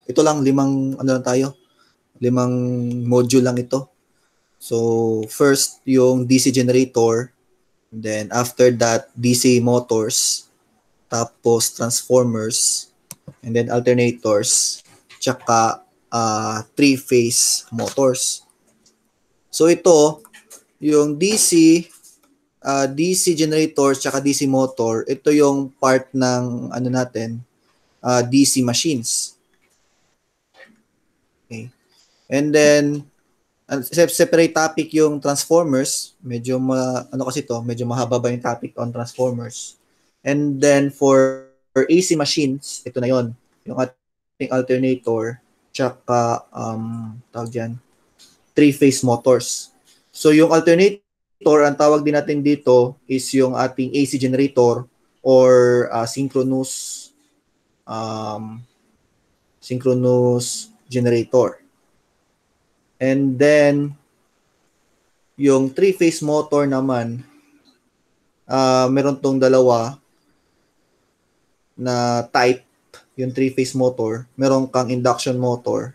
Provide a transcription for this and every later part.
Ito lang, limang module lang ito. So, first, yung DC generator, and then after that, DC motors, tapos transformers, and then alternators, tsaka three-phase motors. So, ito, yung DC generator tsaka DC motor, ito yung part ng natin, DC machines. Okay. And then separate topic yung transformers. Medyo medyo mahaba ba yung topic on transformers. And then for AC machines, ito na yon, yung ating alternator tsaka tawag diyan, three-phase motors. So yung alternator, ang tawag din natin dito is yung ating AC generator or synchronous generator. And then yung three-phase motor naman, meron tong dalawa na type, yung three-phase motor. Meron kang induction motor,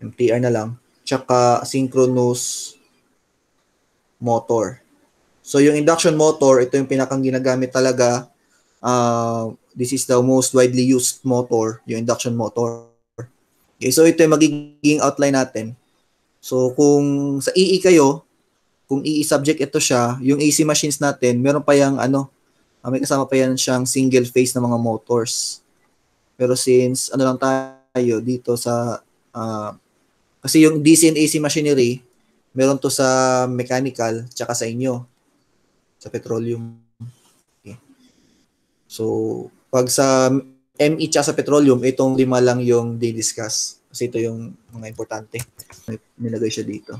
MTR na lang, tsaka synchronous motor. So yung induction motor, ito yung pinakang ginagamit talaga. This is the most widely used motor, yung induction motor. Okay, so ito yung magiging outline natin. So kung sa EE kayo, kung EE subject ito siya, yung AC machines natin, meron pa yung may kasama pa yan siyang single phase na mga motors. Pero since lang tayo dito sa kasi yung DC and AC machinery, meron to sa mechanical tsaka sa inyo sa petroleum. Okay. So pag sa ME tsaka sa petroleum, itong 5 lang yung di-discuss. Kasi ito yung mga importante. Nilagay siya dito.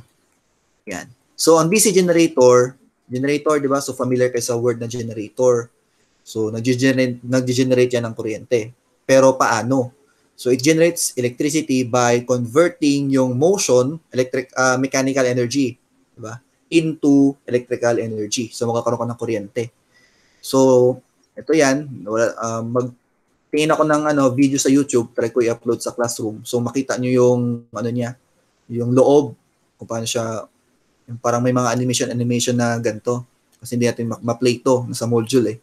Yan. So, ang DC generator, di ba? So, familiar kayo sa word na generator. So, nag-generate yan ng kuryente. Pero paano? So, it generates electricity by converting yung motion, mechanical energy, di ba, into electrical energy. So, magkakaroon ka ng kuryente. So, ito yan. Tingin ako ng video sa YouTube, try ko i-upload sa Classroom. So, makita nyo yung yung loob, kung paano siya, yung parang may mga animation na ganito. Kasi hindi natin ma-play ito sa module eh.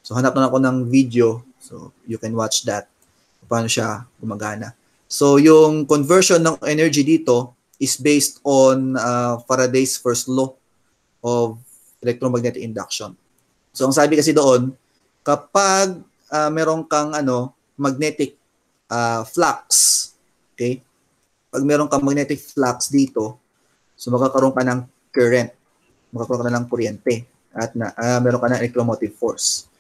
So, hanap na ako ng video. So, you can watch that. Kung paano siya gumagana. So, yung conversion ng energy dito is based on Faraday's first law of electromagnetic induction. So, ang sabi kasi doon, kapag meron kang magnetic flux, okay? Pag meron kang magnetic flux dito, so magkakaroon ka ng current, magkakaroon ka na ng kuryente, at meron ka ng electromotive force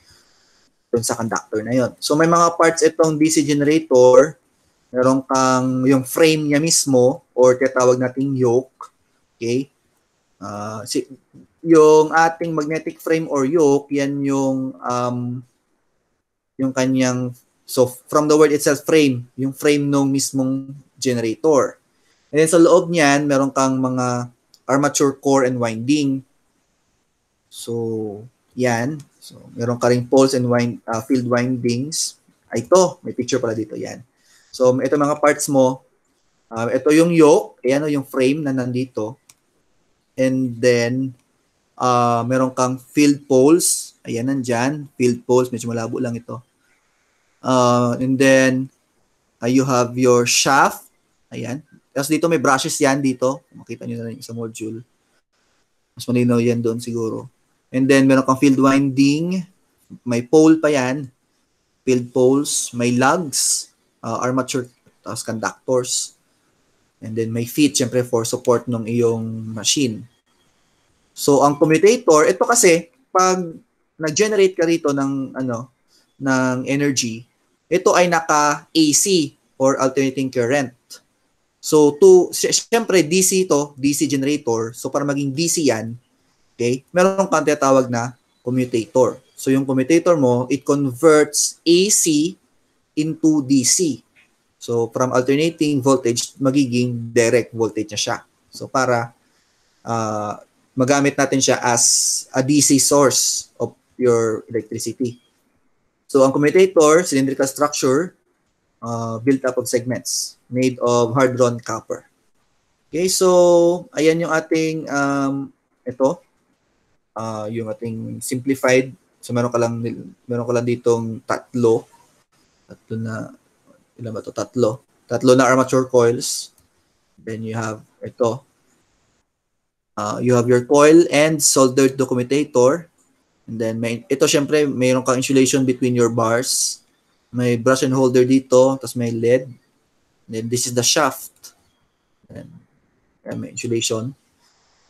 dun sa conductor na yon. So may mga parts itong DC generator, meron kang yung frame niya mismo, or tinatawag nating yoke, okay? Yung ating magnetic frame or yoke, yan yung kanyang, so from the word itself, frame, yung frame ng mismong generator. And then sa loob niyan, meron kang mga armature core and winding. So, yan. So, meron ka ring poles and field windings. Ito, may picture pala dito, yan. So, ito mga parts mo. Ito yung yoke, ayan yung frame na nandito. And then, meron kang field poles. Ayan, nandyan. Field poles, medyo malabo lang ito. And then, you have your shaft. Ayan. Tapos dito may brushes yan dito. Makita nyo na rin sa module. Mas malinaw yan doon siguro. And then, meron kang field winding. May pole pa yan. Field poles. May lugs. Armature. Tapos conductors. And then, may feet, syempre, for support ng iyong machine. So, ang commutator, ito kasi, pag nag-generate ka rito ng energy, ito ay naka-AC or alternating current. So, siyempre, DC to, DC generator. So, para maging DC yan, okay, meron kang tinatawag na commutator. So, yung commutator mo, it converts AC into DC. So, from alternating voltage, magiging direct voltage na siya. So, para magamit natin siya as a DC source of your electricity. So, ang commutator, cylindrical structure, built up of segments made of hard-drawn copper. Okay, so, ayan yung ating, ito, yung ating simplified. So, meron ka lang ditong tatlo na, ilan ba ito? Tatlo na armature coils. Then you have ito. You have your coil and soldered to commutator. And then, ito syempre, mayroon kang insulation between your bars. May brush and holder dito, tapos may lead. And then, this is the shaft. And may insulation.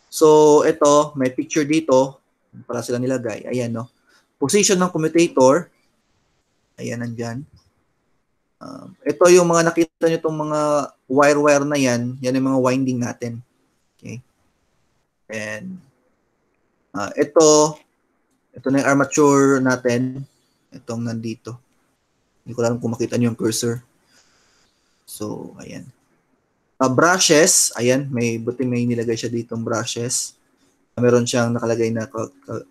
So, ito, may picture dito. Para sila nilagay. Ayan, no? Position ng commutator. Ayan, nandyan. Ito yung mga nakita nyo itong mga wire-wire na yan. Yan yung mga winding natin. Okay. And, ito na yung armature natin. Itong nandito. Hindi ko alam kung makita nyo yung cursor. So, ayan. Brushes, ayan, buti may nilagay siya ditong brushes. Meron siyang nakalagay na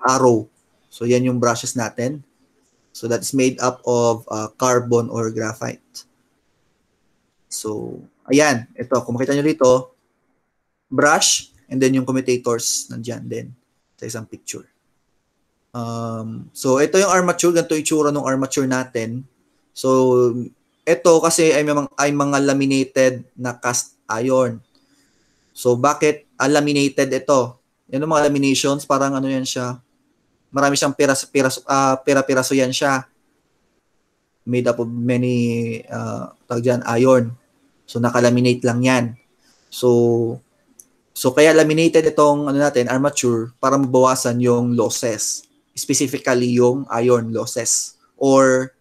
arrow. So, yan yung brushes natin. So, that is made up of carbon or graphite. So, ayan. Ito, kung makita nyo dito, brush, and then yung commutators nandyan din sa isang picture. So, ito yung armature. Ganito yung itsura ng armature natin. So, ito kasi ay mga laminated na cast iron. So, bakit laminated ito? Yan yung mga laminations, parang ano yan siya. Marami siyang pira-piraso yan siya. Made up of many, iron. So, nakalaminate lang yan. So kaya laminated itong armature para mabawasan yung losses. Specifically, yung iron losses. Or,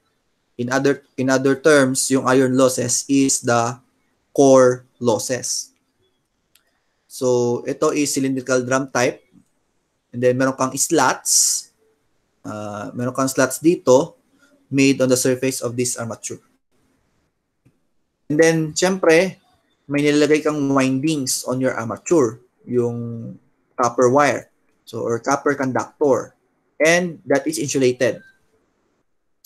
in other terms, yung iron losses is the core losses. So, ito is cylindrical drum type. And then, meron kang slots. Meron kang slots dito made on the surface of this armature. And then, syempre, may nilagay kang windings on your armature. Yung copper wire. So, or copper conductor. And that is insulated.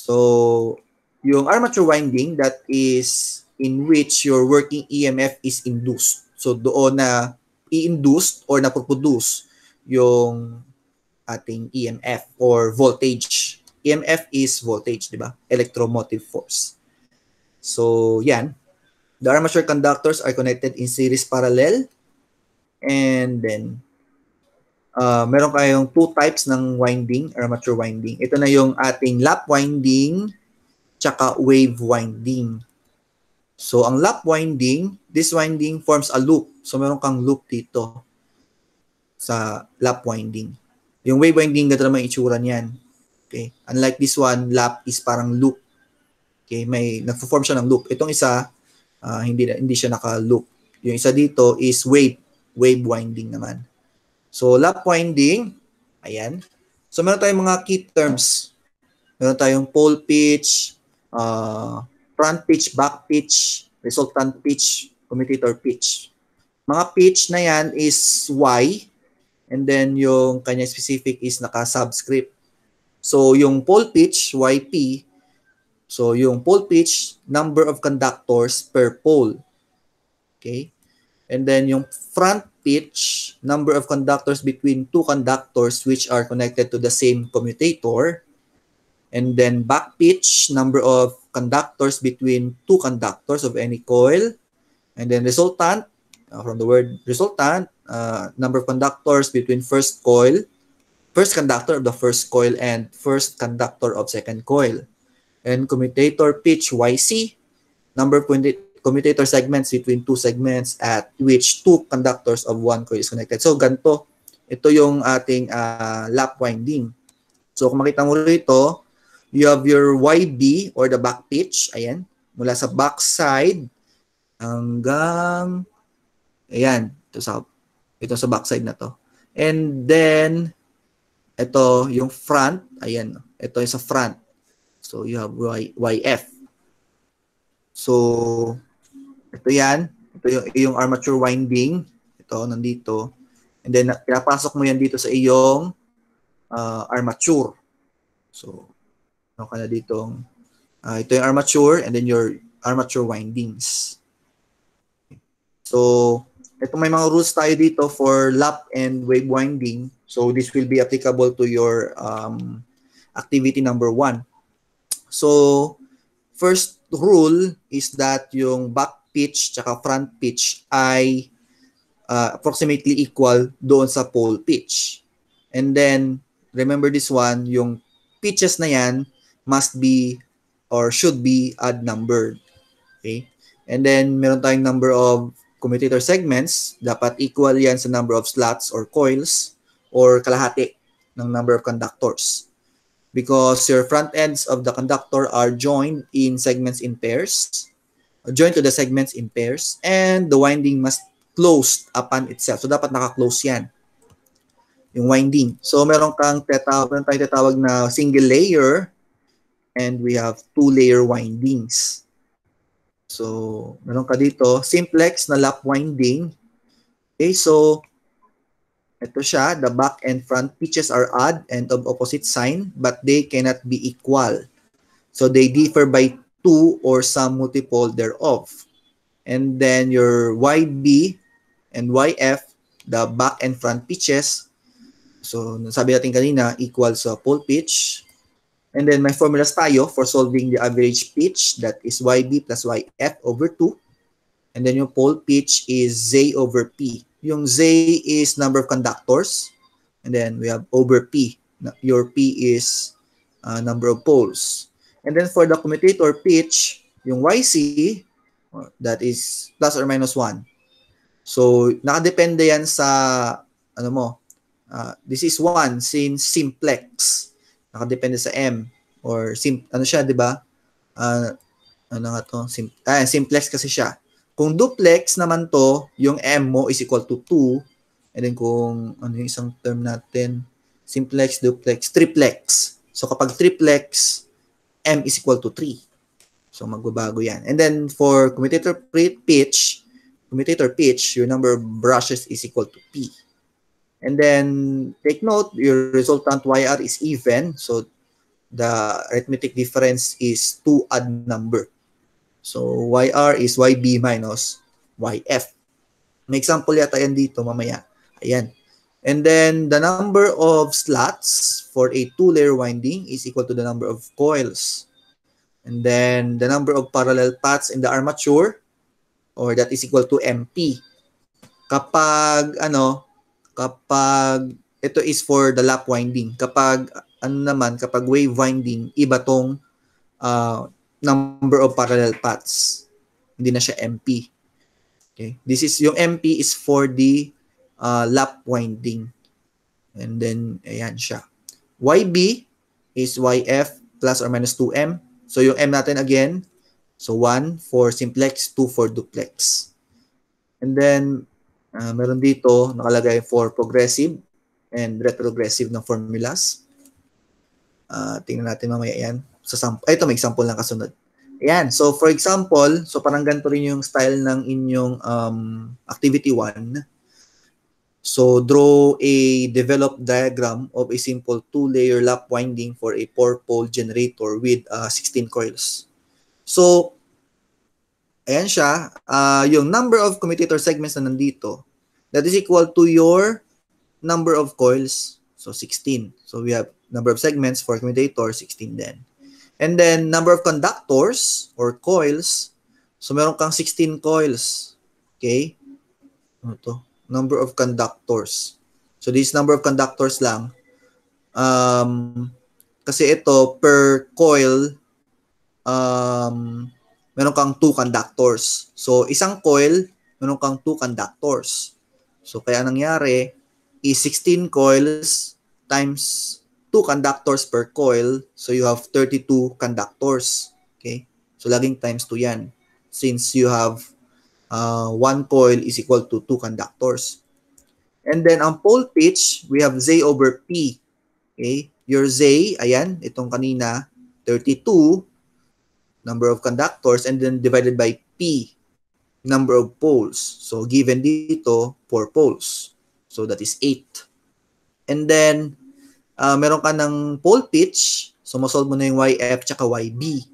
So, yung armature winding, that is in which your working EMF is induced. So, doon na i-induced or na-produce yung ating EMF or voltage. EMF is voltage, di ba? Electromotive force. So, yan. The armature conductors are connected in series parallel. And then, meron kayong two types ng winding, armature winding. Ito na yung ating lap winding tsaka wave winding. So, ang lap winding, this winding forms a loop. So, meron kang loop dito sa lap winding. Yung wave winding, ganito naman itsura niyan. Okay? Unlike this one, lap is parang loop. Okay? Nagpo-form siya ng loop. Itong isa, hindi siya naka-loop. Yung isa dito is wave winding naman. So, lap winding, ayan. So, meron tayong mga key terms. Meron tayong pole pitch, front pitch, back pitch, resultant pitch, commutator pitch. Mga pitch na yan is Y, and then yung kanya specific is naka-subscript. So, yung pole pitch, YP, so yung pole pitch, number of conductors per pole. Okay? And then yung front pitch, number of conductors between two conductors which are connected to the same commutator. And then back pitch, number of conductors between two conductors of any coil. And then resultant, from the word resultant, number of conductors between first conductor of the first coil and first conductor of second coil. And commutator pitch YC, number of commutator segments between two segments at which two conductors of one coil is connected. So, ganito. Ito yung ating lap winding. So, kung makita mo rito, you have your YB or the back pitch. Ayan. Mula sa back side hanggang ayan. Ito sa back side na to. And then, ito yung front. Ayan. Ito yung sa front. So, you have YF. So, ito yan. Ito yung armature winding. Ito, nandito. And then, pinapasok mo yan dito sa iyong armature. So, Meron ka na ditong, ito yung armature and then your armature windings. So, ito may mga rules tayo dito for lap and wave winding. So, this will be applicable to your activity number 1. So, first rule is that yung back pitch tsaka front pitch ay approximately equal doon sa pole pitch. And then, remember this one, yung pitches na yan must be or should be odd numbered. Okay? And then, meron tayong number of commutator segments. Dapat equal yan sa number of slots or coils or kalahati ng number of conductors. Because your front ends of the conductor are joined in segments in pairs, joined to the segments in pairs, and the winding must close upon itself. So, dapat naka-close yan, yung winding. So, meron tayong tatawag na single layer, and we have 2-layer windings. So, meron ka dito, simplex na lap winding. Okay, so, ito siya, the back and front pitches are odd and of opposite sign, but they cannot be equal. So, they differ by 2 or some multiple thereof. And then your YB and YF, the back and front pitches, so sabi natin kanina, equal sa pole pitch. And then may formulas tayo for solving the average pitch, that is YB plus YF over 2. And then yung pole pitch is Z over P. Yung Z is number of conductors. And then we have over P. Your P is number of poles. And then for the commutator pitch, yung YC, that is plus or minus 1. So, nakadepende yan sa, ano mo, this is 1 since simplex. Nakadepende sa M. Or, ano siya, di ba? Ano nga to? Simplex kasi siya. Kung duplex naman to, yung M mo is equal to 2. And then kung, ano yung isang term natin? Simplex, duplex, triplex. So, kapag triplex, M is equal to 3. So, magbabago yan. And then, for commutator pitch, your number of brushes is equal to P. And then, take note, your resultant YR is even. So, the arithmetic difference is 2 odd number. So, YR is YB minus YF. May example yata yan dito mamaya. Ayan. And then, the number of slots for a 2-layer winding is equal to the number of coils. And then, the number of parallel paths in the armature, or that is equal to MP. Kapag, kapag ito is for the lap winding. Kapag, kapag wave winding, iba tong number of parallel paths. Hindi na siya MP. Okay? Yung MP is for the lap winding. And then, ayan siya. YB is YF plus or minus 2M. So, yung M natin again, so 1 for simplex, 2 for duplex. And then, meron dito nakalagay for progressive and retrogressive ng formulas. Tingnan natin mamaya yan. Ito, may example lang kasunod. Ayan. So, for example, so parang ganito rin yung style ng inyong activity 1. So, draw a developed diagram of a simple 2-layer lap winding for a 4-pole generator with 16 coils. So, ayan siya. Yung number of commutator segments na nandito, that is equal to your number of coils. So, 16. So, we have number of segments for commutator, 16 then. And then, number of conductors or coils. So, meron kang 16 coils. Okay? Ano to? Number of conductors. So, this number of conductors lang. Kasi ito, per coil, meron kang 2 conductors. So, isang coil, meron kang 2 conductors. So, kaya nangyari is 16 coils times 2 conductors per coil. So, you have 32 conductors. Okay? So, laging times 2 yan. Since you have 1 coil is equal to 2 conductors. And then, ang pole pitch, we have Z over P. Okay? Your Z, ayan, itong kanina, 32, number of conductors, and then divided by P, number of poles. So, given dito, 4 poles. So, that is 8. And then, meron ka ng pole pitch. So, masolve mo na yung YF tsaka YB.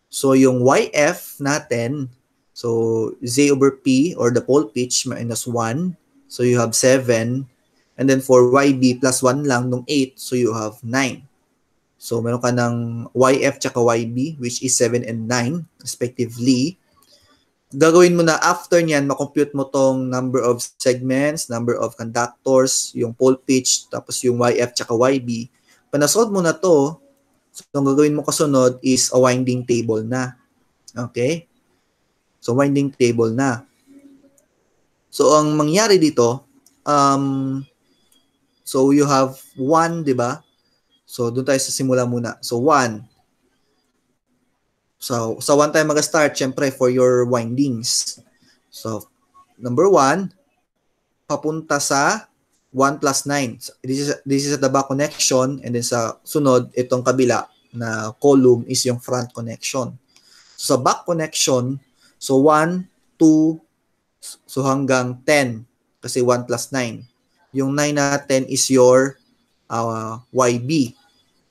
So, yung YF natin, so Z over P or the pole pitch minus 1. So, you have 7. And then for YB plus 1 lang nung 8. So, you have 9. So, meron ka ng YF tsaka YB which is 7 and 9 respectively. Gagawin mo na after nyan, makompute mo tong number of segments, number of conductors, yung pole pitch, tapos yung YF tsaka YB. Panasolve mo na to, so ang gagawin mo kasunod is a winding table na. Okay? So, winding table na. So, ang mangyari dito, so you have 1, di ba? So, doon tayo sa simula muna. So, 1. So, sa 1 tayo mag-start, syempre, for your windings. So, number 1, papunta sa 1 plus 9. This is at the back connection, and then sa sunod, itong kabila na column is yung front connection. So, sa back connection, so 1, 2, so hanggang 10, kasi 1 plus 9. Yung 9 natin is your YB.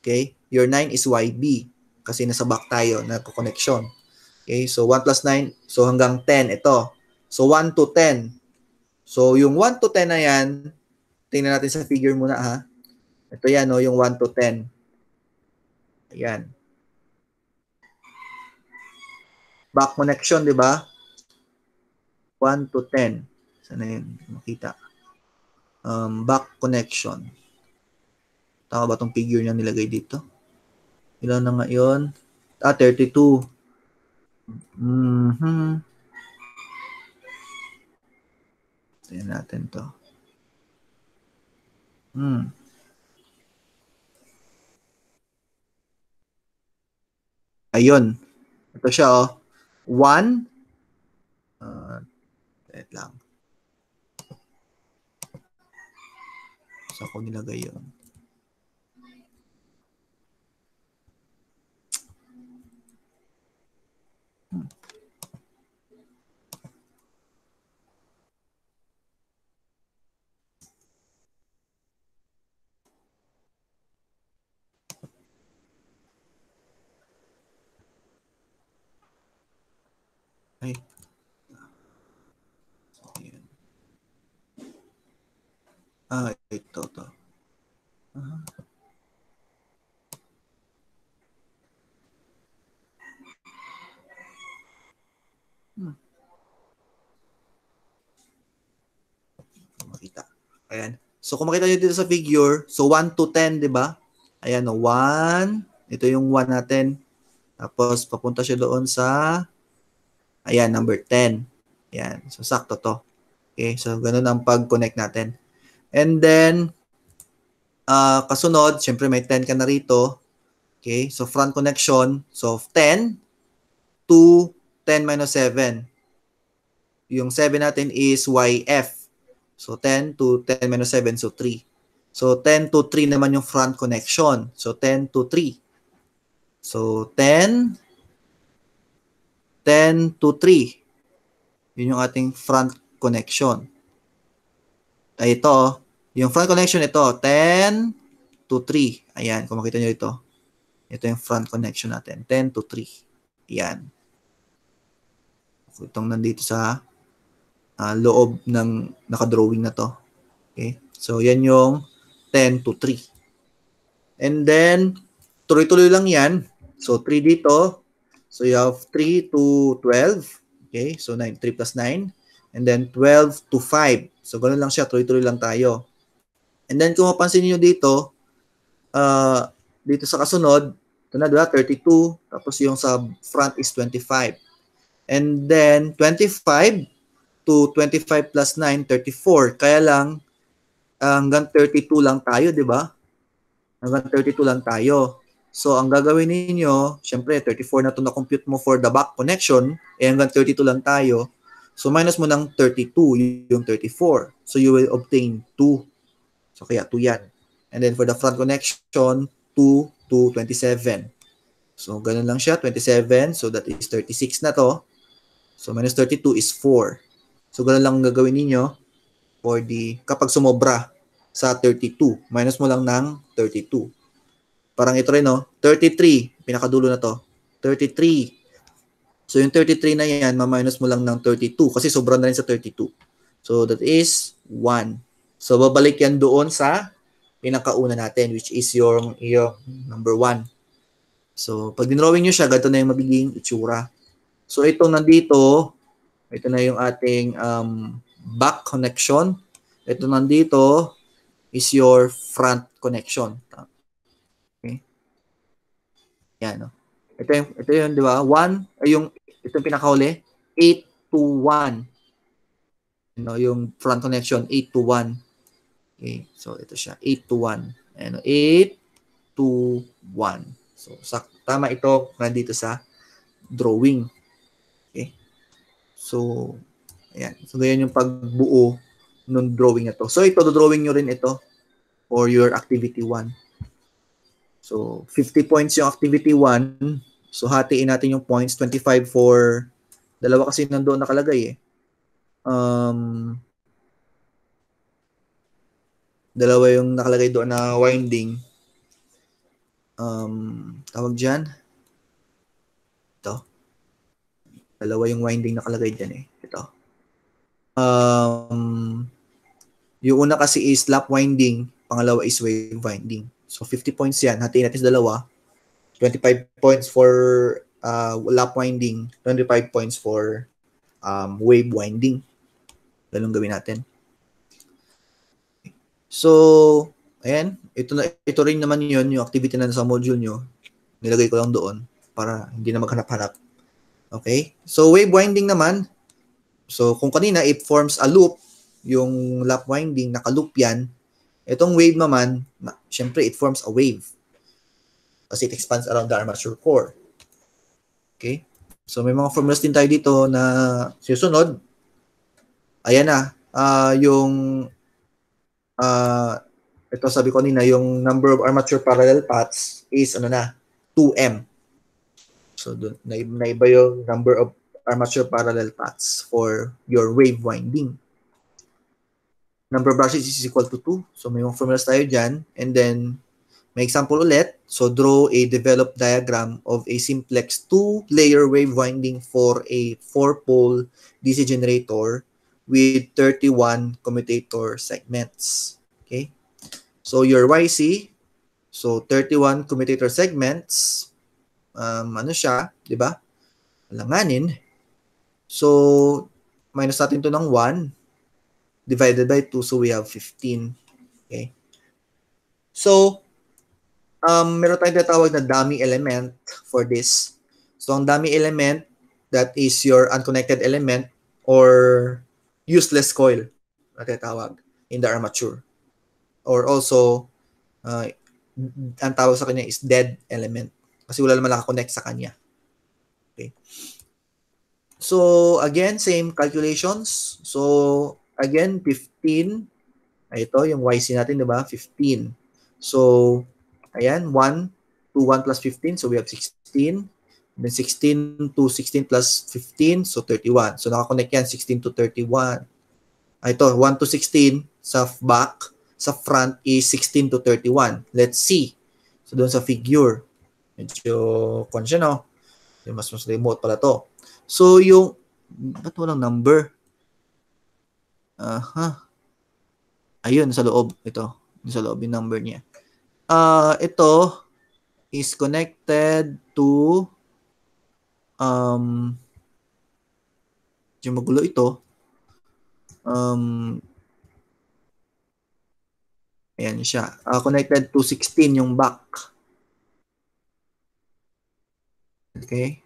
Okay? Your 9 is YB. Kasi nasa back tayo, nagko-connection. Okay, so 1 plus 9, so hanggang 10, ito. So 1 to 10. So yung 1 to 10 na yan, tingnan natin sa figure muna ha. Ito yan, no, yung 1 to 10. Ayan. Back connection, di ba? 1 to 10. Sana yun, makita. Back connection. Tama ba itong figure niya nilagay dito? Ilan na nga yun? 32. Tingnan natin to. Ayun. Ito siya, oh. 1. Wait lang. Saan ko nilagay yun? Ay. Ito to. Makita. Ayan. So, kung makita nyo dito sa figure, so 1 to 10, di ba? Ayan, 1. Ito yung 1 natin. Tapos, papunta siya doon sa, ayan, number 10. Ayan. So, sakto to. Okay. So, ganun ang pag-connect natin. And then, kasunod, syempre may 10 ka na rito. Okay. So, front connection. So, 10 to 10 minus 7. Yung 7 natin is YF. So, 10 to 10 minus 7, so 3. So, 10 to 3 naman yung front connection. So, 10 to 3. So, 10 to 3. Yun yung ating front connection. Ay, ito. Yung front connection, ito. 10 to 3. Ayan, kung makita nyo ito. Ito yung front connection natin. 10 to 3. Ayan. Itong nandito sa loob ng nakadrawing na to. Okay? So, yan yung 10 to 3. And then, tuloy-tuloy lang yan. So, 3 dito. So, you have 3 to 12. Okay? So, 3 plus 9. And then, 12 to 5. So, ganoon lang siya. Tuloy-tuloy lang tayo. And then, kung mapansin niyo dito, dito sa kasunod, ito na, 32. Tapos, yung sa front is 25. And then, 25 to 25 plus 9, 34. Kaya lang, hanggang 32 lang tayo, di ba? Hanggang 32 lang tayo. So, ang gagawin ninyo, syempre, 34 na ito na-compute mo for the back connection, hanggang 32 lang tayo. So, minus mo ng 32, yung 34. So, you will obtain 2. So, kaya 2 yan. And then, for the front connection, 2 to 27. So, ganun lang siya, 27. So, that is 36 na to. So, minus 32 is 4. So, ganun lang gagawin ninyo for the, kapag sumobra sa 32, minus mo lang ng 32. Parang ito rin, no? 33. Pinakadulo na to. 33. So, yung 33 na yan, ma-minus mo lang ng 32 kasi sobrang na rin sa 32. So, that is 1. So, babalik yan doon sa pinakauna natin, which is yung number 1. So, pag dinrawing nyo siya, ganito na yung magiging itsura. So, itong nandito, ito na yung ating back connection. Ito nandito is your front connection. Okay? Yan, no? Ito yung, di ba? 1, ay ito yung pinakahuli, 8 to 1. No, yung front connection, 8 to 1. Okay, so ito siya, 8 to 1. Ayan, 8 to 1. So, tama ito nandito sa drawing. Okay. So, ayan. So, ganyan yung pagbuo ng drawing na to. So, ito, drawing nyo rin ito for your activity 1. So, 50 points yung activity 1. So, hatiin natin yung points. 25 for, dalawa kasi nandoon nakalagay eh. Dalawa yung nakalagay doon na winding. Tawag dyan. Ito. Dalawa yung winding nakalagay dyan eh. Ito. Yung una kasi is lap winding. Pangalawa is wave winding. So 50 points yan. Hatiin natin sa dalawa. 25 points for lap winding. 25 points for wave winding. Ganun gawin natin. So, ayan. Ito rin naman yun, yung activity na sa module nyo. Nilagay ko lang doon para hindi na maghanap-hanap. Okay? So, wave winding naman. So, kung kanina, it forms a loop. Yung lap winding, naka-loop yan. Itong wave naman, syempre, it forms a wave. Kasi it expands around the armature core. Okay? So, may mga formulas din tayo dito na susunod. Ayan na. Ito sabi ko kanina, yung number of armature parallel paths is 2m. So, doon, naiba yung number of armature parallel paths for your wave winding. Number of brushes is equal to 2. So, may mga formulas tayo dyan. And then, may example ulit. So, draw a developed diagram of a simplex 2-layer wave winding for a 4-pole DC generator with 31 commutator segments. Okay? So, your YC, so 31 commutator segments, ano siya, di ba? Alanganin. So, minus natin to ng 1 divided by 2, so we have 15. Okay? So, meron tayong tinatawag na dummy element for this. So, ang dummy element, that is your unconnected element or useless coil na tinatawag in the armature. Or also, ang tawag sa kanya is dead element kasi wala naman nakakonect sa kanya. Okay. So, again, same calculations. So, again, 15. Ito, yung YC natin, di ba? 15. So, ayan, 1 to 1 plus 15. So, we have 16. And then 16 to 16 plus 15. So, 31. So, nakakonect yan, 16 to 31. Ito, 1 to 16 sa back. Sa front is 16 to 31. Let's see. So, doon sa figure. Medyo, conscious, no? Mas remote pala to. So, yung, ba't walang number? Ayun, sa loob. Ito. Sa loob yung number niya. Ito is connected to yung magulo ito. Ayan siya. Connected to 16 yung back. Okay?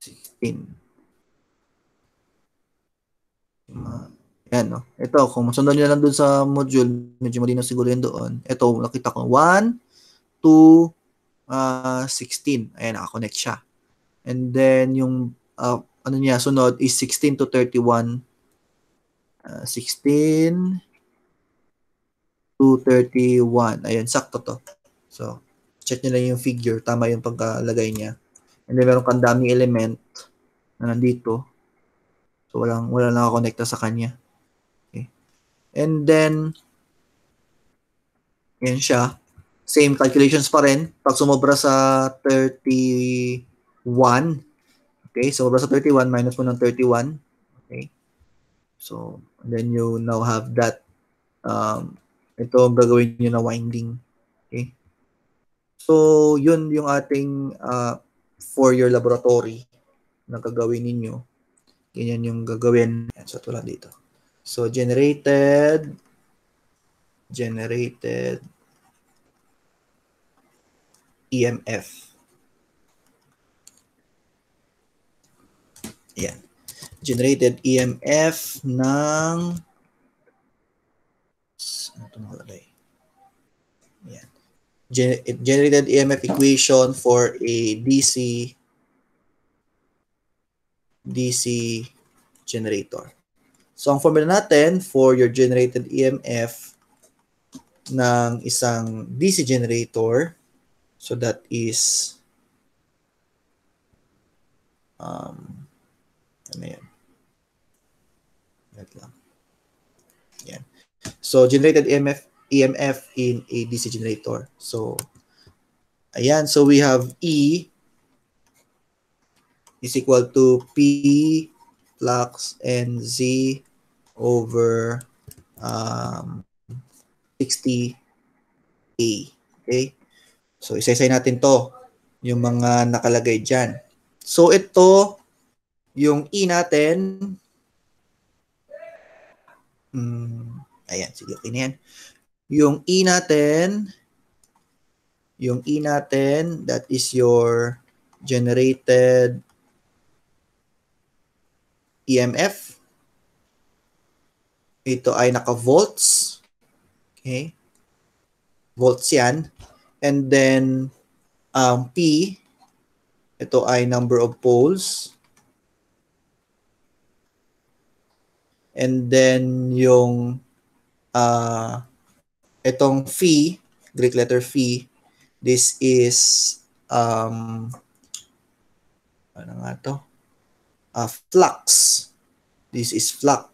16. Ayan, no? Ito, kung masundan nyo lang dun sa module, medyo malinaw siguro yun doon. Ito, nakita ko, 1, 2, 16. Ayan, nakakonect siya. And then, yung, ano niya, sunod is 16 to 31. 16 to 31. Ayan, sakto to. So, check nyo lang yung figure. Tama yung pagkalagay niya. And then, meron kang dummy element na nandito. So, wala nakakonekta sa kanya. Okay. And then, yan siya. Same calculations pa rin. Pag sumobra sa 31, okay, sumobra sa 31, minus mo ng 31. Okay. So, then you now have that. Ito ang gagawin nyo na winding. Okay. So, yun yung ating for your laboratory na gagawin ninyo. Ganyan yung gagawin. So, tulad dito. So, generated EMF. Yan. Generated EMF ng ano ito nakalagay? Yan. Generated EMF equation for a DC generator. So, ang formula natin for your generated EMF ng isang DC generator, so that is ano yan? Wait lang. Yan. So, generated EMF in a DC generator. So, ayan. So, we have E is equal to P flux and Z over 60A. Okay? So, isa-isay natin to. Yung mga nakalagay dyan. So, ito, yung E natin, ayan, sige, okay na yan. Yung E natin, that is your generated EMF. Ito ay naka-volts. Okay. Volts yan. And then, P, ito ay number of poles. And then, yung itong phi, Greek letter phi, this is ano nga to? Flux. This is flux.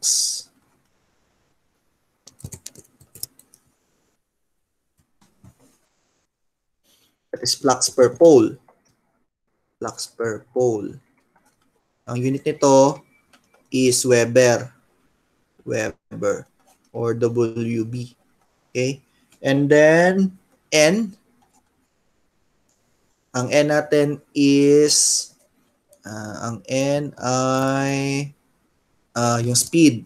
That is flux per pole. Flux per pole. Ang unit nito is Weber or WB. Okay? And then N, ang N natin is ang N ay yung speed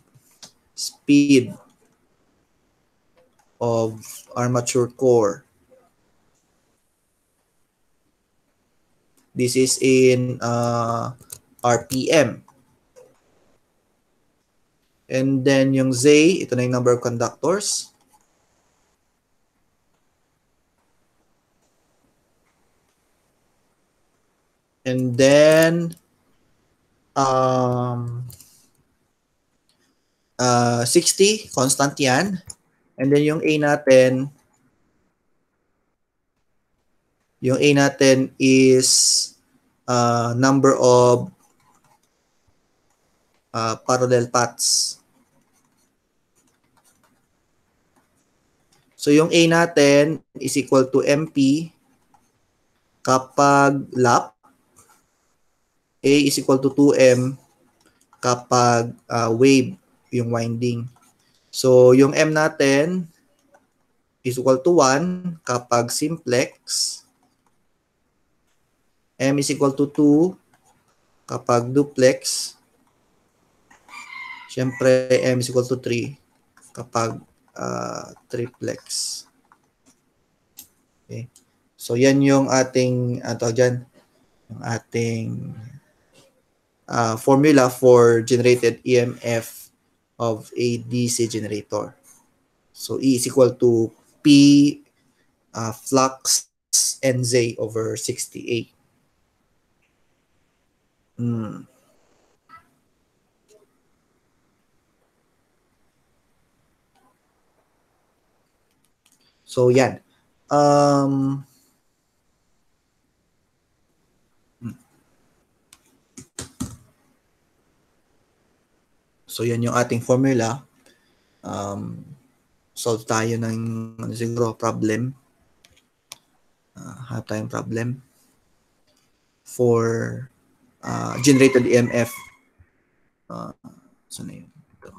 of armature core. This is in RPM. And then yung Z, ito na yung number of conductors. And then 60, constant yan. And then yung A natin is number of parallel paths. So yung A natin is equal to MP kapag lap. A is equal to 2M kapag wave, yung winding. So yung M natin is equal to 1 kapag simplex. M is equal to 2 kapag duplex. Siyempre, M is equal to 3 kapag triplex. Okay. So, yan yung ating, yung ating formula for generated EMF of a DC generator. So, E is equal to P flux NZ over 68. So, yan. So, yan yung ating formula. Solve tayo ng siguro problem. Have tayong problem for generated EMF. So na yun? Ito.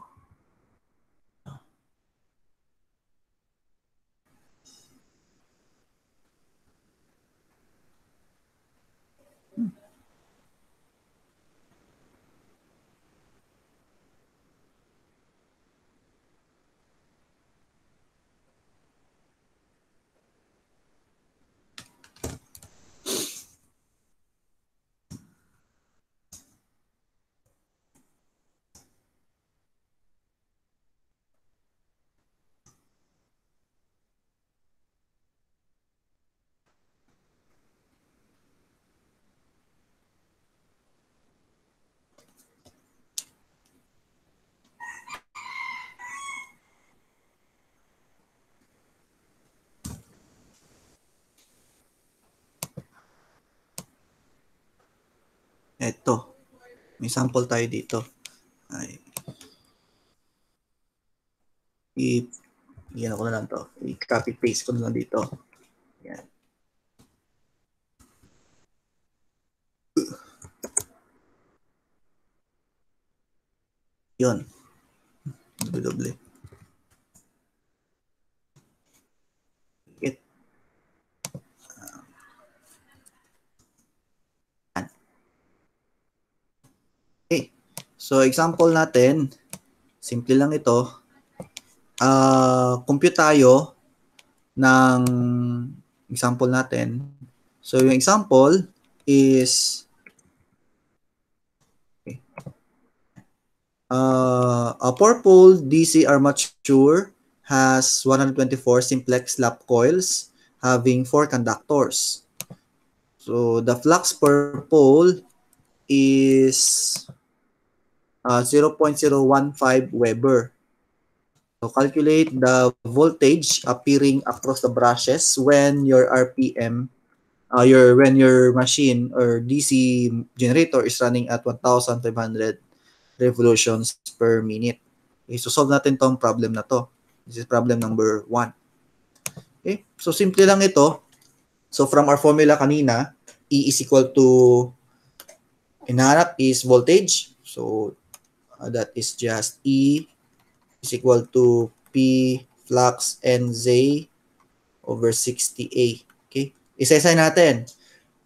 Ito. May sample tayo dito. Ay. Yan ako na lang to. I-copy paste ko na lang dito. Yan. Yun. Doble. Okay. So, example natin, simple lang ito. Compute tayo ng example natin. So, yung example is a 4-pole DC armature has 124 simplex lap coils having 4 conductors. So, the flux per pole is 0.015 Weber. So calculate the voltage appearing across the brushes when your RPM, when your machine or DC generator is running at 1,500 revolutions per minute. Okay, so solve natin tong problem na to. This is problem number 1. Okay, so simple lang ito. So from our formula kanina, E is equal to, hinahanap is voltage. So that is just E is equal to P flux NZ over 60A. Okay? Isa-isa natin.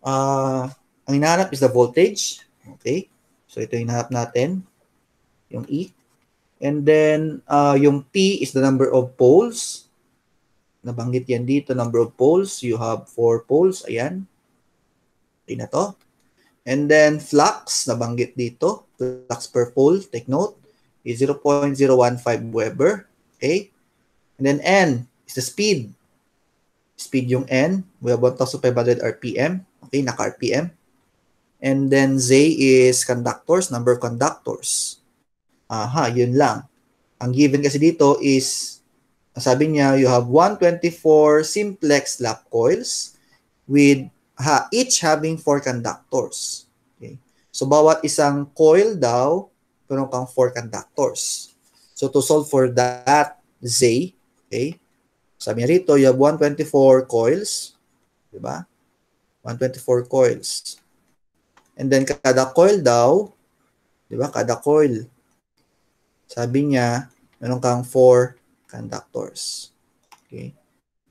Ang hinahanap is the voltage. Okay? So ito yung hinahanap natin. Yung E. And then, yung P is the number of poles. Nabanggit yan dito, number of poles. You have 4 poles. Ayan. Okay na to. And then, flux, nabanggit dito. Flux per pole, take note, is 0.015 Weber. Okay? And then, N is the speed. Speed yung N. We have 1,500 RPM. Okay, naka-RPM. And then, Z is conductors, number of conductors. Yun lang. Ang given kasi dito is, sabi niya, you have 124 simplex lap coils with each having 4 conductors. Okay? So, bawat isang coil daw, meron kang 4 conductors. So, to solve for that, Z, okay, sabi niya rito, you have 124 coils. Diba? 124 coils. And then, kada coil daw, diba? Kada coil, sabi niya, meron kang 4 conductors. Okay?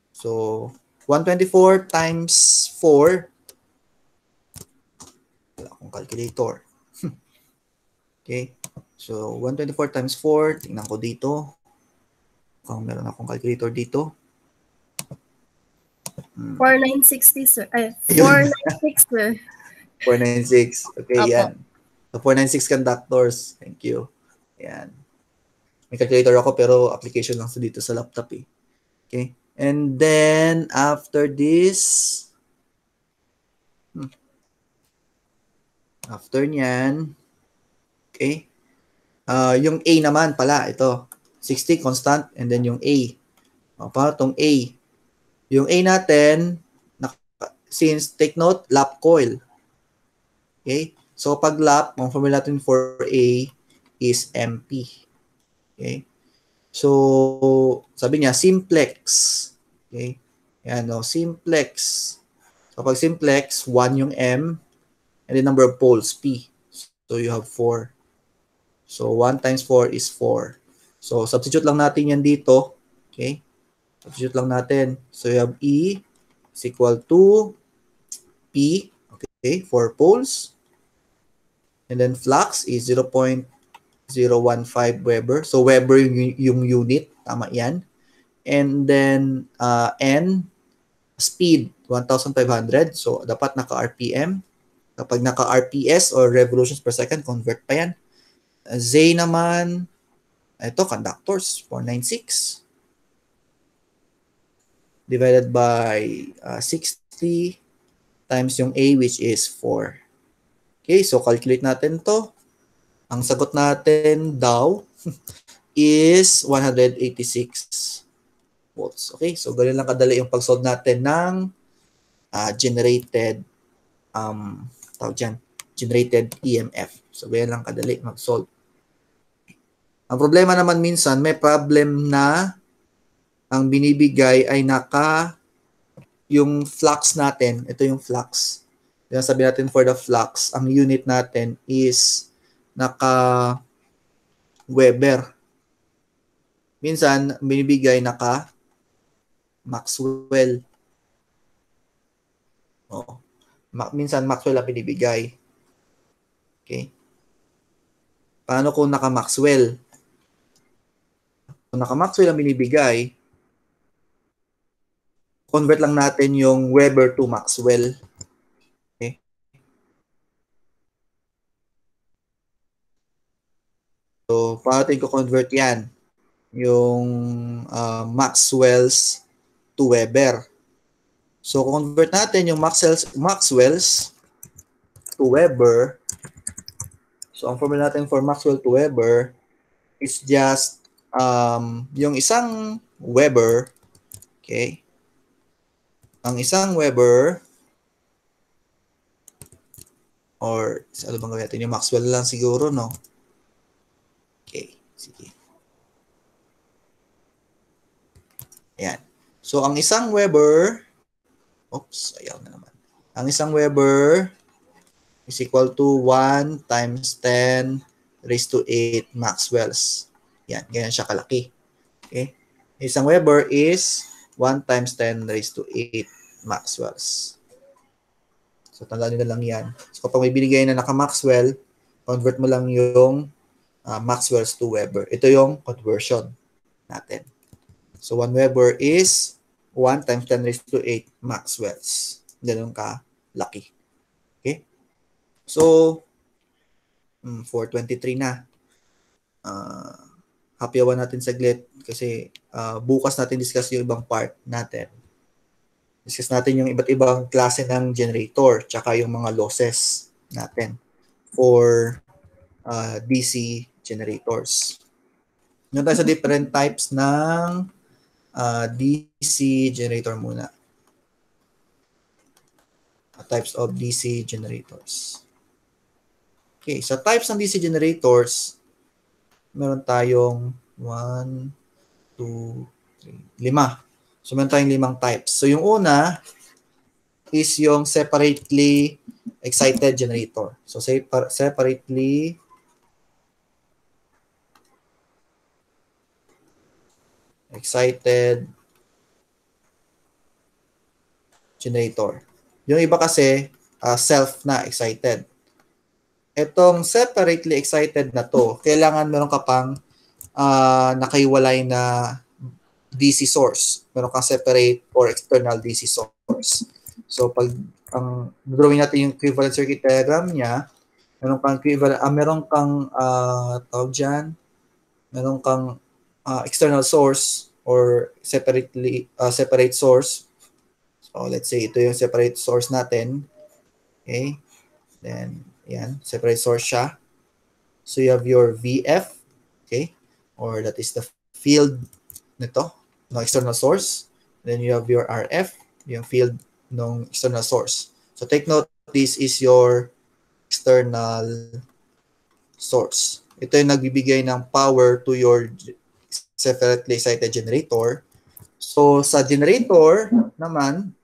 So, 124 times 4, wala akong calculator. Okay? So, 124 times 4, tingnan ko dito. Kung meron akong calculator dito. 4960, sir. 496, sir. 496. Okay, Apo. yan. So, 496 conductors. Thank you. Yan. May calculator ako pero application lang sa dito sa laptop eh. Okay? And then, after this, after nyan, okay, yung A naman pala, ito, 60 constant, and then yung A. Paano itong A? Yung A natin, since, take note, lap coil. Okay? So, pag lap, ang formula natin for A is MP. Okay? So, sabi niya, simplex. Okay? Yan, no? Simplex So pag simplex, 1 yung M, and the number of poles, P. So you have 4. So 1 times 4 is 4. So substitute lang natin yan dito. Okay? Substitute lang natin. So you have E is equal to P. Okay? 4 poles. And then flux is 0.015 Weber. So Weber yung unit. Tama yan. And then N, speed, 1,500. So dapat naka-RPM. Kapag naka-RPS or revolutions per second, convert pa yan. Z naman, ito, conductors, 496. Divided by 60 times yung A, which is 4. Okay, so calculate natin to. Ang sagot natin daw is 186 volts. Okay, so ganun lang kadali yung pag-solve natin ng generated generated EMF. So, ganyan lang kadali mag-solve. Ang problema naman minsan, may problem na ang binibigay ay yung flux natin, ito yung flux. Kaya sabi natin for the flux, ang unit natin is naka Weber. Minsan, binibigay naka Maxwell. Oh. Minsan Maxwell ang binibigay. Okay. Paano kung naka-Maxwell? Kung naka-Maxwell ang binibigay, convert lang natin yung Weber to Maxwell. Okay. So, paano natin ko-convert yan? Yung Maxwell's to Weber. So, convert natin yung Maxwell's to Weber. So, ang formula natin for Maxwell to Weber is just yung isang Weber, okay? Ang isang Weber, or ano bang gawin natin? Yung Maxwell lang siguro, no? Okay, sige. Ayan. So, ang isang Weber, oops, ayaw na naman. Ang isang Weber is equal to 1 times 10 raised to 8 Maxwells. Yan, ganyan siya kalaki. Okay? Isang Weber is 1 times 10 raised to 8 Maxwells. So, tandaan nyo na lang yan. So, kapag may binigay na naka-Maxwell, convert mo lang yung Maxwells to Weber. Ito yung conversion natin. So, 1 Weber is 1 times 10 raised to 8 Maxwells. Ganun ka laki. Okay? So, 4:23 na. Hapyawan natin saglit kasi bukas natin discuss yung ibang part natin. Discuss natin yung iba't ibang klase ng generator tsaka yung mga losses natin for DC generators. Ngayon tayo sa different types ng DC generator muna. Types of DC generators. Okay, sa types ng DC generators, meron tayong 1, 2, 3, 5. So, meron tayong 5 types. So, yung una is yung separately excited generator. So, separately excited generator. Yung iba kasi, self na excited. Itong separately excited na to, kailangan meron ka pang nakaiwalay na DC source. Meron kang separate or external DC source. So, pag drawing natin yung equivalent circuit diagram niya, meron kang equivalent, meron kang tawag dyan, meron kang external source or separate source. So, let's say ito yung separate source natin. Okay? Then, yan, separate source siya. So, you have your VF, okay? Or that is the field nito, no external source. Then, you have your RF, yung field ng external source. So, take note, this is your external source. Ito yung nagbibigay ng power to your separately excited generator. So, sa generator naman,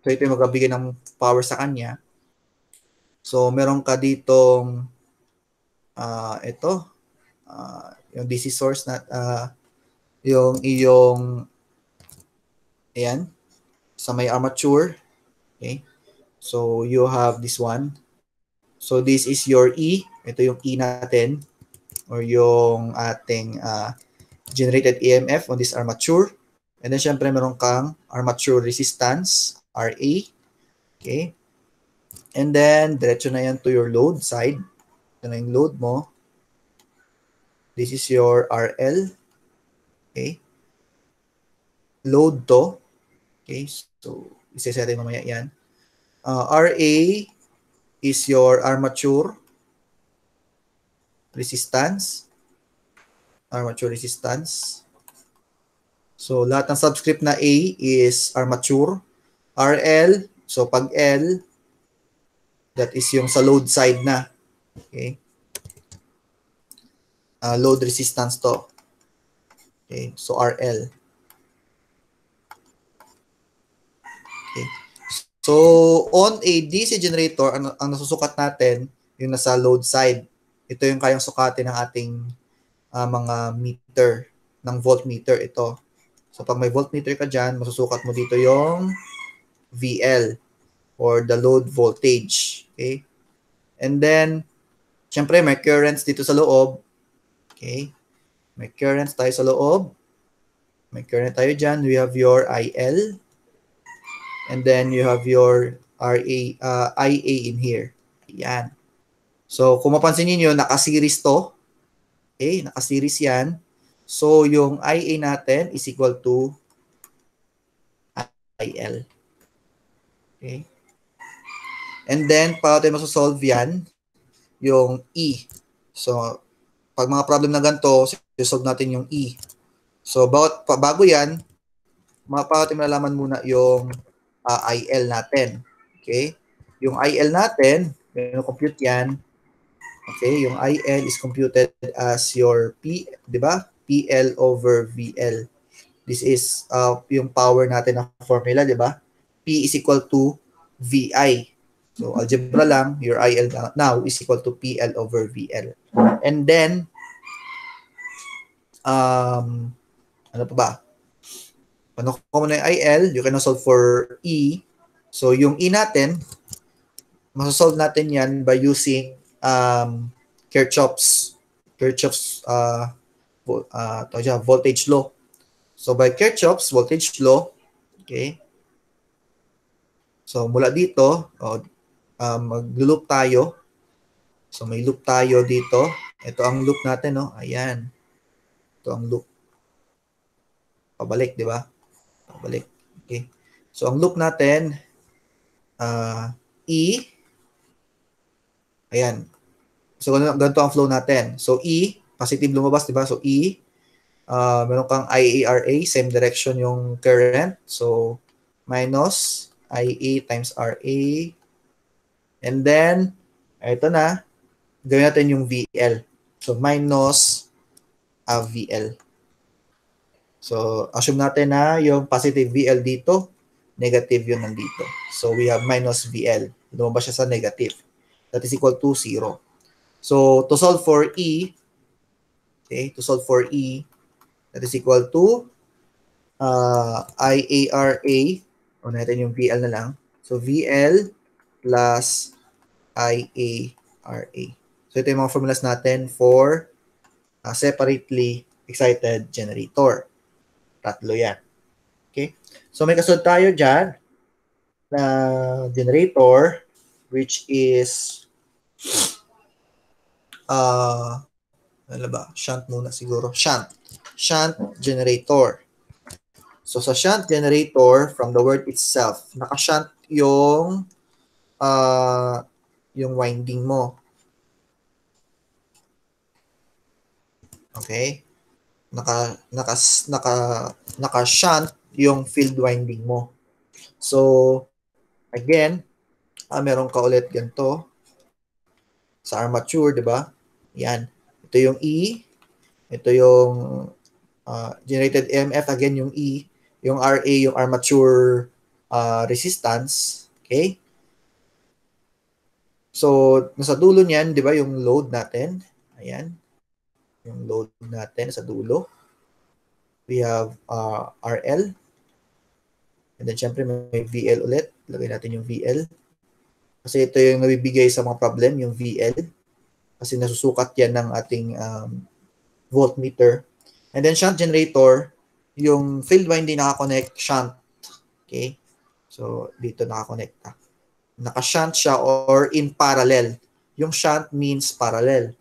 So ito yung magbibigay ng power sa kanya. So meron ka ditong ito, yung DC source na yung iyong ayan, sa may armature. Okay? So you have this one. So this is your E. Ito yung E natin or yung ating generated EMF on this armature. And then syempre meron kang armature resistance, RA. Okay? And then diretso na yan to your load side. Ito na yung load mo. This is your RL. Okay? Load to. Okay? So isa-set mamaya yan. RA is your armature resistance. Armature resistance. So, lahat ng subscript na A is armature. RL, so pag L, that is yung sa load side na. Okay? Load resistance to. Okay? So, RL. Okay? So, on a DC generator, ang nasusukat natin, yung nasa load side. Ito yung kayang sukatin ng ating mga meter, ng voltmeter ito. So, pag may voltmeter ka dyan, masusukat mo dito yung VL or the load voltage. Okay? And then, syempre, may currents dito sa loob. Okay? May currents tayo sa loob. May current tayo dyan. We have your IL. And then, you have your IA in here. Ayan. So, kung mapansin niyo naka-series to. Okay? Naka-series yan. So, yung IA natin is equal to IL. Okay? And then, para tayo masosolve yan, yung E. So, pag mga problem na ganito, solve natin yung E. So, bago yan, para tayo malalaman muna yung IL natin. Okay? Yung IL natin, compute yan. Okay? Yung IL is computed as your P, di ba? PL over VL. This is yung power natin na formula, di ba? P is equal to VI. So, algebra lang, your IL now is equal to PL over VL. And then, ano pa ba? Ano ko muna yung IL, you can solve for E. So, yung E natin, masosolve natin yan by using Kirchhoff's voltage law. So, by Kirchhoff's voltage law, okay, so mula dito, mag-loop tayo. So, may loop tayo dito. Ito ang loop natin, no? Ayan. Ito ang loop. Pabalik, di ba? Pabalik. Okay. So, ang loop natin, E. Ayan. So, ganito ang flow natin. So, E, positive lumabas, di ba? So, E, meron kang IARA, same direction yung current. So, minus IA times RA. And then, ito na, gawin natin yung VL. So, minus VL. So, assume natin na yung positive VL dito, negative yun nandito. So, we have minus VL. Lumabas siya sa negative. That is equal to 0. So, to solve for E, okay, to solve for E, that is equal to IARA, o natin yung VL na lang. So, VL plus IARA. So, ito yung mga formulas natin for separately excited generator. Tatlo yan. Okay? So, may kasunod tayo dyan na generator which is ano ba? Shunt muna siguro. Shunt generator. So, sa shunt generator, from the word itself, naka-shunt yung winding mo. Okay? Naka-shunt yung field winding mo. So, again, meron ka ulit ganito sa armature, di ba? Yan. Ito yung E. Ito yung generated EMF. Again, yung E. Yung RA, yung armature resistance. Okay? So, nasa dulo niyan, di ba, yung load natin. Ayan. Yung load natin sa dulo. We have RL. And then, syempre, may VL ulit. Lagay natin yung VL. Kasi ito yung nabibigay sa mga problem, yung VL. Kasi nasusukat yan ng ating voltmeter. And then, shunt generator, yung field winding nakakonect, shunt. Okay? So, dito nakakonekta. Naka-shunt siya or in parallel. Yung shunt means parallel.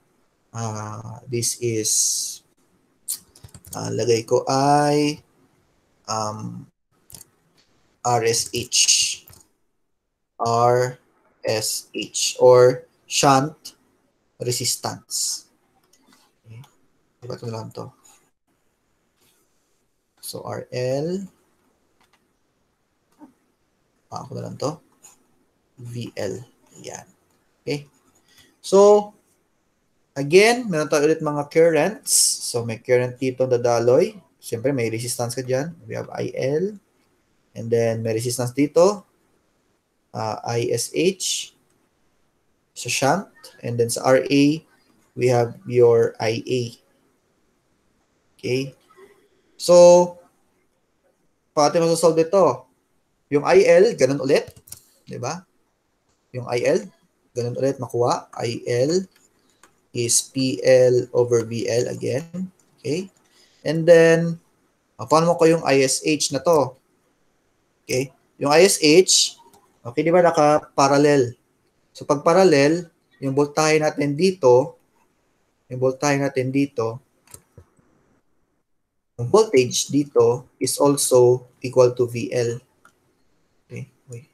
This is, lagay ko ay RSH. RSH or shunt resistance. Okay. Diba ito lang to? So, RL. Ako na lang to. VL. Yan. Okay. So, again, meron tayo ulit mga currents. So, may current dito na daloy. Siyempre, may resistance ka dyan. We have IL. And then, may resistance dito. ISH. Sa shunt. And then, sa RA, we have your IA. Okay. So, paano masasolve ito? Yung IL, ganun ulit. Diba? Yung IL, ganun ulit makuha. IL is PL over VL again. Okay? And then, paano mo ko yung ISH na to? Okay? Yung ISH, okay, di ba naka-parallel? So, pag parallel, yung voltahe natin dito, yung voltage dito is also equal to VL. Okay? Wait.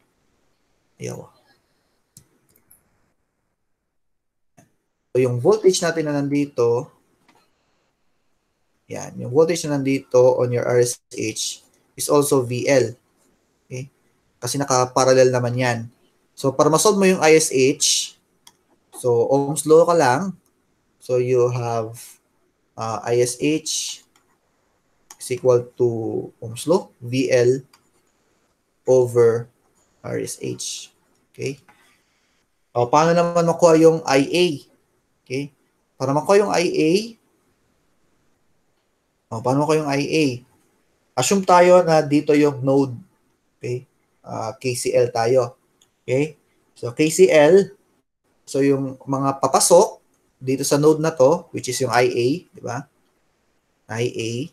Ayaw. So, yung voltage natin na nandito, yan, yung voltage na nandito on your RSH is also VL. Okay? Kasi naka-parallel naman yan. So, para masolve mo yung ISH, so, Ohm's law ka lang. So, you have ISH is equal to Ohm's law, VL over RSH. Okay? O, paano naman makuha yung IA? Okay? Para makuha yung IA, paano makuha yung IA? Assume tayo na dito yung node. Okay? KCL tayo. Okay? So, KCL, so yung mga papasok dito sa node na to, which is yung IA, di ba? IA,